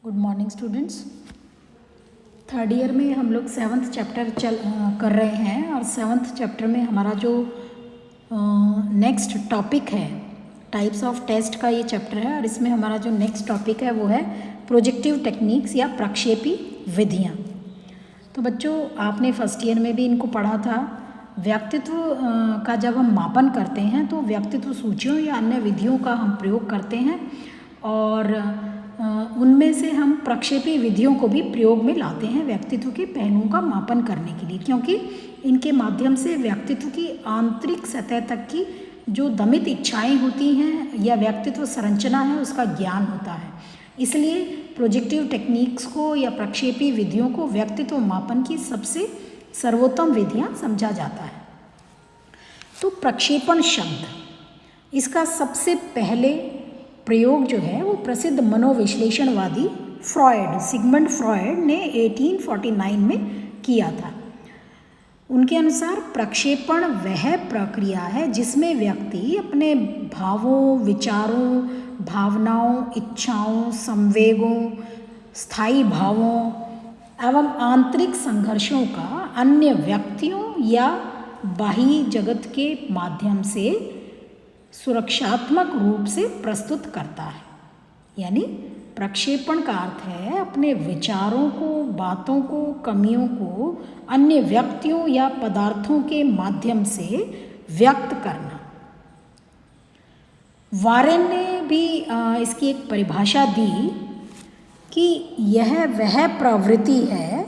Good morning students. Third year में हम लोग 7th चैप्टर कर रहे हैं और 7th चैप्टर में हमारा जो नेक्स्ट टॉपिक है टाइप्स ऑफ टेस्ट का ये चैप्टर है और इसमें हमारा जो नेक्स्ट टॉपिक है वो है प्रोजेक्टिव टेक्निक्स या प्रक्षेपी विधियाँ। तो बच्चों आपने फर्स्ट ईयर में भी इनको पढ़ा था। व्यक्तित्व का जब हम मापन करते हैं तो व्यक्तित्व सूचियों या अन्य विधियों का हम प्रयोग करते हैं और उनमें से हम प्रक्षेपी विधियों को भी प्रयोग में लाते हैं व्यक्तित्व के पहलुओं का मापन करने के लिए, क्योंकि इनके माध्यम से व्यक्तित्व की आंतरिक सतह तक की जो दमित इच्छाएं होती हैं या व्यक्तित्व संरचना है उसका ज्ञान होता है। इसलिए प्रोजेक्टिव टेक्निक्स को या प्रक्षेपी विधियों को व्यक्तित्व मापन की सबसे सर्वोत्तम विधियां समझा जाता है। तो प्रक्षेपण शब्द, इसका सबसे पहले प्रयोग जो है वो प्रसिद्ध मनोविश्लेषणवादी सिगमंड फ्रॉयड ने 1849 में किया था। उनके अनुसार प्रक्षेपण वह प्रक्रिया है जिसमें व्यक्ति अपने भावों, विचारों, भावनाओं, इच्छाओं, संवेगों, स्थायी भावों एवं आंतरिक संघर्षों का अन्य व्यक्तियों या बाह्य जगत के माध्यम से सुरक्षात्मक रूप से प्रस्तुत करता है। यानी प्रक्षेपण का अर्थ है अपने विचारों को, बातों को, कमियों को अन्य व्यक्तियों या पदार्थों के माध्यम से व्यक्त करना। वारेन ने भी इसकी एक परिभाषा दी कि यह वह प्रवृत्ति है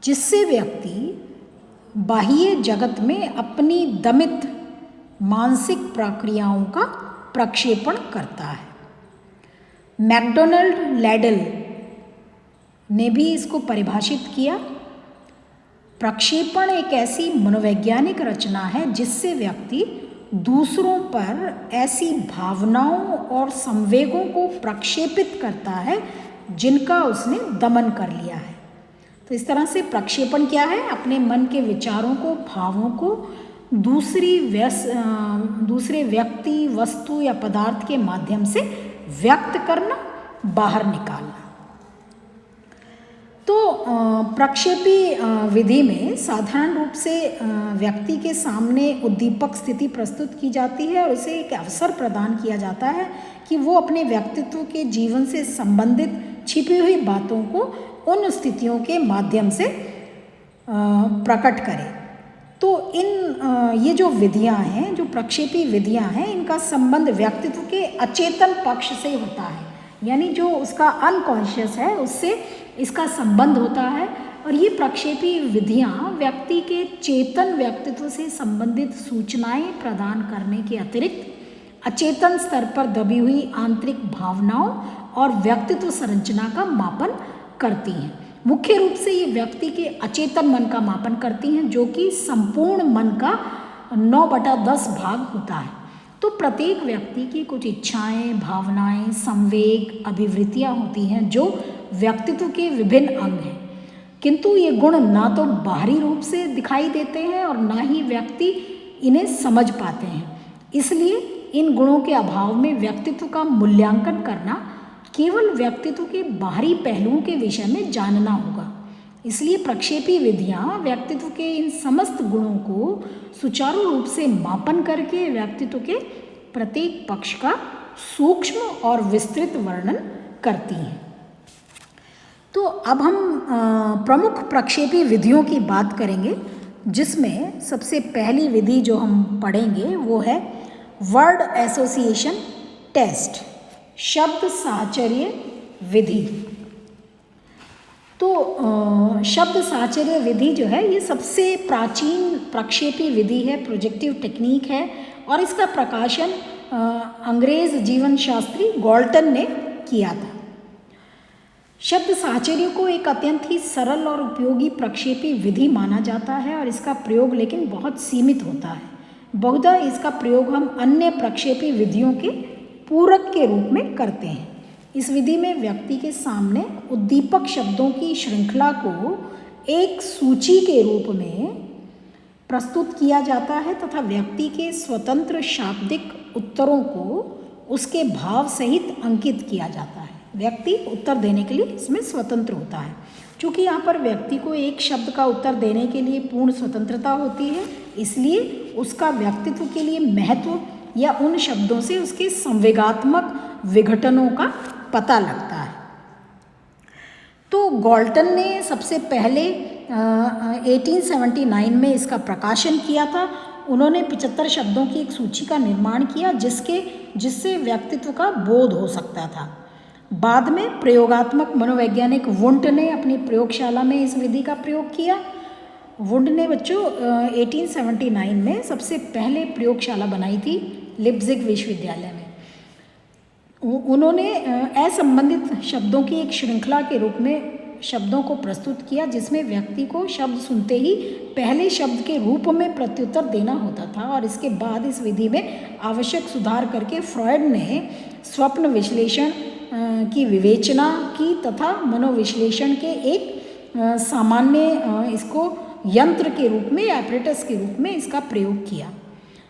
जिससे व्यक्ति बाह्य जगत में अपनी दमित मानसिक प्रक्रियाओं का प्रक्षेपण करता है। मैकडोनाल्ड लैडल ने भी इसको परिभाषित किया। प्रक्षेपण एक ऐसी मनोवैज्ञानिक रचना है जिससे व्यक्ति दूसरों पर ऐसी भावनाओं और संवेगों को प्रक्षेपित करता है जिनका उसने दमन कर लिया है। तो इस तरह से प्रक्षेपण क्या है? अपने मन के विचारों को, भावों को दूसरे व्यक्ति, वस्तु या पदार्थ के माध्यम से व्यक्त करना, बाहर निकालना। तो प्रक्षेपी विधि में साधारण रूप से व्यक्ति के सामने उद्दीपक स्थिति प्रस्तुत की जाती है और उसे एक अवसर प्रदान किया जाता है कि वो अपने व्यक्तित्व के जीवन से संबंधित छिपी हुई बातों को उन स्थितियों के माध्यम से प्रकट करे। तो ये जो विधियां हैं, जो प्रक्षेपी विधियां हैं, इनका संबंध व्यक्तित्व के अचेतन पक्ष से होता है। यानी जो उसका अनकॉन्शियस है उससे इसका संबंध होता है और ये प्रक्षेपी विधियां व्यक्ति के चेतन व्यक्तित्व से संबंधित सूचनाएं प्रदान करने के अतिरिक्त अचेतन स्तर पर दबी हुई आंतरिक भावनाओं और व्यक्तित्व संरचना का मापन करती हैं। मुख्य रूप से ये व्यक्ति के अचेतन मन का मापन करती हैं, जो कि संपूर्ण मन का 9/10 भाग होता है। तो प्रत्येक व्यक्ति की कुछ इच्छाएं, भावनाएं, संवेग, अभिवृत्तियां होती हैं जो व्यक्तित्व के विभिन्न अंग हैं, किंतु ये गुण ना तो बाहरी रूप से दिखाई देते हैं और ना ही व्यक्ति इन्हें समझ पाते हैं। इसलिए इन गुणों के अभाव में व्यक्तित्व का मूल्यांकन करना केवल व्यक्तित्व के बाहरी पहलुओं के विषय में जानना होगा। इसलिए प्रक्षेपी विधियां व्यक्तित्व के इन समस्त गुणों को सुचारू रूप से मापन करके व्यक्तित्व के प्रत्येक पक्ष का सूक्ष्म और विस्तृत वर्णन करती हैं। तो अब हम प्रमुख प्रक्षेपी विधियों की बात करेंगे, जिसमें सबसे पहली विधि जो हम पढ़ेंगे वो है वर्ड एसोसिएशन टेस्ट, शब्द साहचर्य विधि। तो शब्द साहचर्य विधि जो है ये सबसे प्राचीन प्रक्षेपी विधि है, प्रोजेक्टिव टेक्निक है और इसका प्रकाशन अंग्रेज जीवन शास्त्री गॉल्टन ने किया था। शब्द साहचर्य को एक अत्यंत ही सरल और उपयोगी प्रक्षेपी विधि माना जाता है और इसका प्रयोग लेकिन बहुत सीमित होता है। बहुधा इसका प्रयोग हम अन्य प्रक्षेपी विधियों के पूरक के रूप में करते हैं। इस विधि में व्यक्ति के सामने उद्दीपक शब्दों की श्रृंखला को एक सूची के रूप में प्रस्तुत किया जाता है तथा व्यक्ति के स्वतंत्र शाब्दिक उत्तरों को उसके भाव सहित अंकित किया जाता है। व्यक्ति उत्तर देने के लिए इसमें स्वतंत्र होता है। चूँकि यहाँ पर व्यक्ति को एक शब्द का उत्तर देने के लिए पूर्ण स्वतंत्रता होती है, इसलिए उसका व्यक्तित्व के लिए महत्व या उन शब्दों से उसके संवेगात्मक विघटनों का पता लगता है। तो गॉल्टन ने सबसे पहले 1879 में इसका प्रकाशन किया था। उन्होंने 75 शब्दों की एक सूची का निर्माण किया जिससे व्यक्तित्व का बोध हो सकता था। बाद में प्रयोगात्मक मनोवैज्ञानिक वुंट ने अपनी प्रयोगशाला में इस विधि का प्रयोग किया। वुंट ने बच्चों 1879 में सबसे पहले प्रयोगशाला बनाई थी लिप्जिग विश्वविद्यालय में। उन्होंने असंबंधित शब्दों की एक श्रृंखला के रूप में शब्दों को प्रस्तुत किया, जिसमें व्यक्ति को शब्द सुनते ही पहले शब्द के रूप में प्रत्युत्तर देना होता था। और इसके बाद इस विधि में आवश्यक सुधार करके फ्रॉयड ने स्वप्न विश्लेषण की विवेचना की तथा मनोविश्लेषण के एक सामान्य इसको यंत्र के रूप में, एपरेटस के रूप में इसका प्रयोग किया।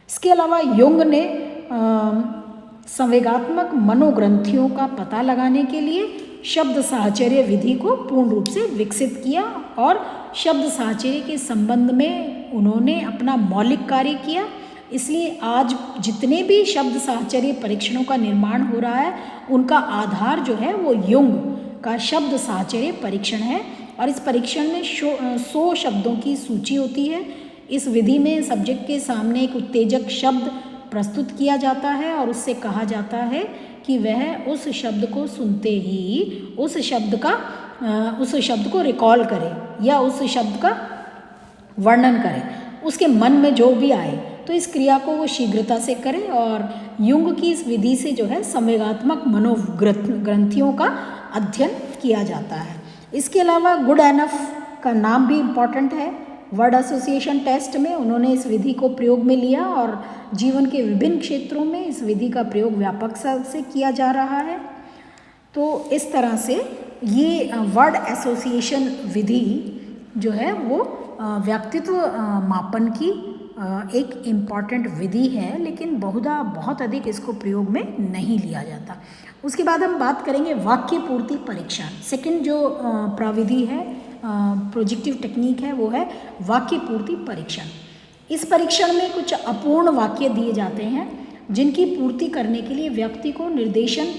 इसके अलावा युंग ने संवेगात्मक मनोग्रंथियों का पता लगाने के लिए शब्द साहचर्य विधि को पूर्ण रूप से विकसित किया और शब्द साहचर्य के संबंध में उन्होंने अपना मौलिक कार्य किया। इसलिए आज जितने भी शब्द साहचर्य परीक्षणों का निर्माण हो रहा है, उनका आधार जो है वो युंग का शब्द साहचर्य परीक्षण है। और इस परीक्षण में 100 शब्दों की सूची होती है। इस विधि में सब्जेक्ट के सामने एक उत्तेजक शब्द प्रस्तुत किया जाता है और उससे कहा जाता है कि वह उस शब्द को सुनते ही उस शब्द को रिकॉल करे या उस शब्द का वर्णन करे, उसके मन में जो भी आए तो इस क्रिया को वो शीघ्रता से करे। और युंग की इस विधि से जो है संवेगात्मक मनोग्रंथियों का अध्ययन किया जाता है। इसके अलावा गुड एनफ का नाम भी इम्पॉर्टेंट है। वर्ड एसोसिएशन टेस्ट में उन्होंने इस विधि को प्रयोग में लिया और जीवन के विभिन्न क्षेत्रों में इस विधि का प्रयोग व्यापक से किया जा रहा है। तो इस तरह से ये वर्ड एसोसिएशन विधि जो है वो व्यक्तित्व मापन की एक इम्पॉर्टेंट विधि है, लेकिन बहुधा बहुत अधिक इसको प्रयोग में नहीं लिया जाता। उसके बाद हम बात करेंगे वाक्य पूर्ति परीक्षण। सेकंड जो प्रविधि है, प्रोजेक्टिव टेक्निक है, वो है वाक्य पूर्ति परीक्षण। इस परीक्षण में कुछ अपूर्ण वाक्य दिए जाते हैं जिनकी पूर्ति करने के लिए व्यक्ति को निर्देशन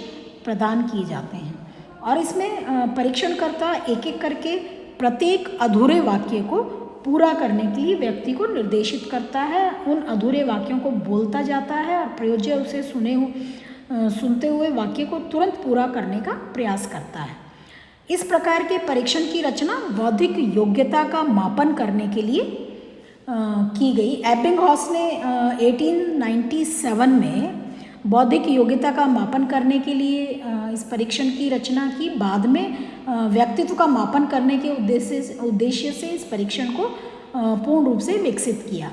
प्रदान किए जाते हैं और इसमें परीक्षणकर्ता एक एक करके प्रत्येक अधूरे वाक्य को पूरा करने के लिए व्यक्ति को निर्देशित करता है। उन अधूरे वाक्यों को बोलता जाता है और प्रयोज्य उसे सुनते हुए वाक्य को तुरंत पूरा करने का प्रयास करता है। इस प्रकार के परीक्षण की रचना बौद्धिक योग्यता का मापन करने के लिए की गई। एबिंगहॉस ने 1897 में बौद्धिक योग्यता का मापन करने के लिए इस परीक्षण की रचना की। बाद में व्यक्तित्व का मापन करने के उद्देश्य से इस परीक्षण को पूर्ण रूप से विकसित किया।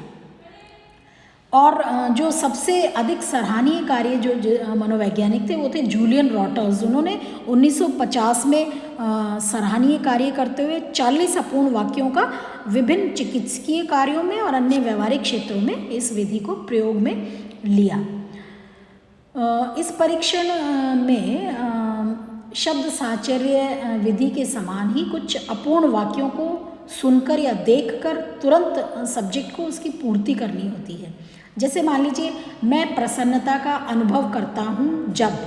और जो सबसे अधिक सराहनीय कार्य जो मनोवैज्ञानिक थे वो थे जूलियन रॉटर्स। उन्होंने 1950 में सराहनीय कार्य करते हुए 40 अपूर्ण वाक्यों का विभिन्न चिकित्सकीय कार्यों में और अन्य व्यवहारिक क्षेत्रों में इस विधि को प्रयोग में लिया। इस परीक्षण में शब्द साहचर्य विधि के समान ही कुछ अपूर्ण वाक्यों को सुनकर या देखकर तुरंत सब्जेक्ट को उसकी पूर्ति करनी होती है। जैसे मान लीजिए, मैं प्रसन्नता का अनुभव करता हूँ जब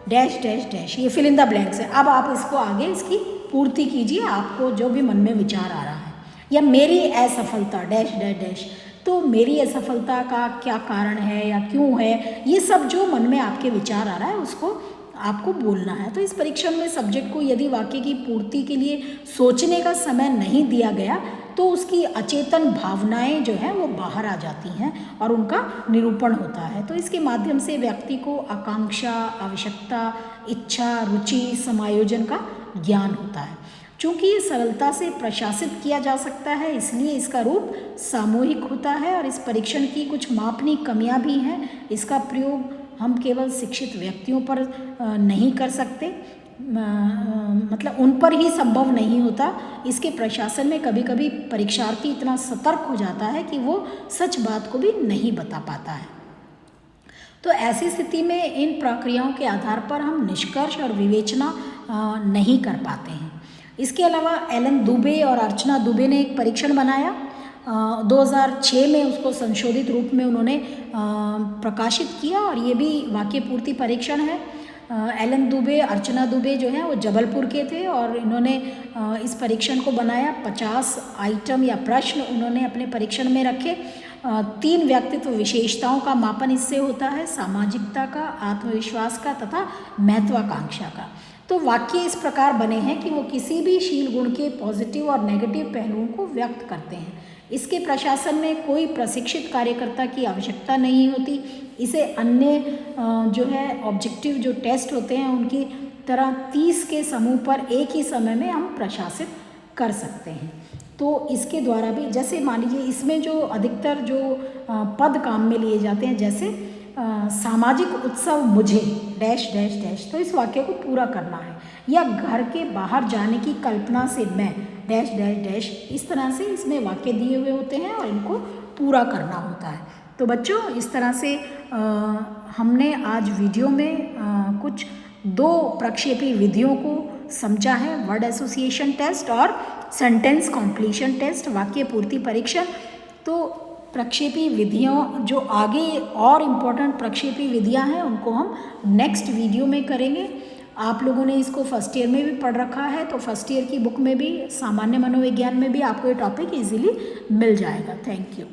डैश डैश डैश, ये फिल इन द ब्लैंक्स है। अब आप इसको आगे इसकी पूर्ति कीजिए, आपको जो भी मन में विचार आ रहा है। या मेरी असफलता डैश डैश डैश, तो मेरी असफलता का क्या कारण है या क्यों है, ये सब जो मन में आपके विचार आ रहा है उसको आपको बोलना है। तो इस परीक्षण में सब्जेक्ट को यदि वाक्य की पूर्ति के लिए सोचने का समय नहीं दिया गया तो उसकी अचेतन भावनाएं जो हैं वो बाहर आ जाती हैं और उनका निरूपण होता है। तो इसके माध्यम से व्यक्ति को आकांक्षा, आवश्यकता, इच्छा, रुचि, समायोजन का ज्ञान होता है। चूँकि ये सरलता से प्रशासित किया जा सकता है, इसलिए इसका रूप सामूहिक होता है। और इस परीक्षण की कुछ मापनीय कमियां भी हैं। इसका प्रयोग हम केवल शिक्षित व्यक्तियों पर नहीं कर सकते, मतलब उन पर ही संभव नहीं होता। इसके प्रशासन में कभी कभी परीक्षार्थी इतना सतर्क हो जाता है कि वो सच बात को भी नहीं बता पाता है। तो ऐसी स्थिति में इन प्रक्रियाओं के आधार पर हम निष्कर्ष और विवेचना नहीं कर पाते हैं। इसके अलावा एलन दुबे और अर्चना दुबे ने एक परीक्षण बनाया, 2006 में उसको संशोधित रूप में उन्होंने प्रकाशित किया, और ये भी वाक्य पूर्ति परीक्षण है। एलन दुबे, अर्चना दुबे जो है वो जबलपुर के थे, और इन्होंने इस परीक्षण को बनाया। 50 आइटम या प्रश्न उन्होंने अपने परीक्षण में रखे। 3 व्यक्तित्व विशेषताओं का मापन इससे होता है, सामाजिकता का, आत्मविश्वास का तथा महत्वाकांक्षा का। तो वाक्य इस प्रकार बने हैं कि वो किसी भी शील गुण के पॉजिटिव और नेगेटिव पहलुओं को व्यक्त करते हैं। इसके प्रशासन में कोई प्रशिक्षित कार्यकर्ता की आवश्यकता नहीं होती। इसे अन्य जो है ऑब्जेक्टिव जो टेस्ट होते हैं उनकी तरह 30 के समूह पर एक ही समय में हम प्रशासित कर सकते हैं। तो इसके द्वारा भी, जैसे मान लीजिए इसमें जो अधिकतर जो पद काम में लिए जाते हैं, जैसे सामाजिक उत्सव मुझे डैश डैश डैश, तो इस वाक्य को पूरा करना है, या घर के बाहर जाने की कल्पना से मैं डैश डैश डैश, इस तरह से इसमें वाक्य दिए हुए होते हैं और इनको पूरा करना होता है। तो बच्चों, इस तरह से हमने आज वीडियो में कुछ 2 प्रक्षेपी विधियों को समझा है, वर्ड एसोसिएशन टेस्ट और सेंटेंस कॉम्प्लीशन टेस्ट, वाक्य पूर्ति परीक्षण। तो प्रक्षेपी विधियों जो आगे और इम्पोर्टेंट प्रक्षेपी विधियां हैं उनको हम नेक्स्ट वीडियो में करेंगे। आप लोगों ने इसको फर्स्ट ईयर में भी पढ़ रखा है, तो फर्स्ट ईयर की बुक में भी, सामान्य मनोविज्ञान में भी आपको ये टॉपिक इजीली मिल जाएगा। Thank you.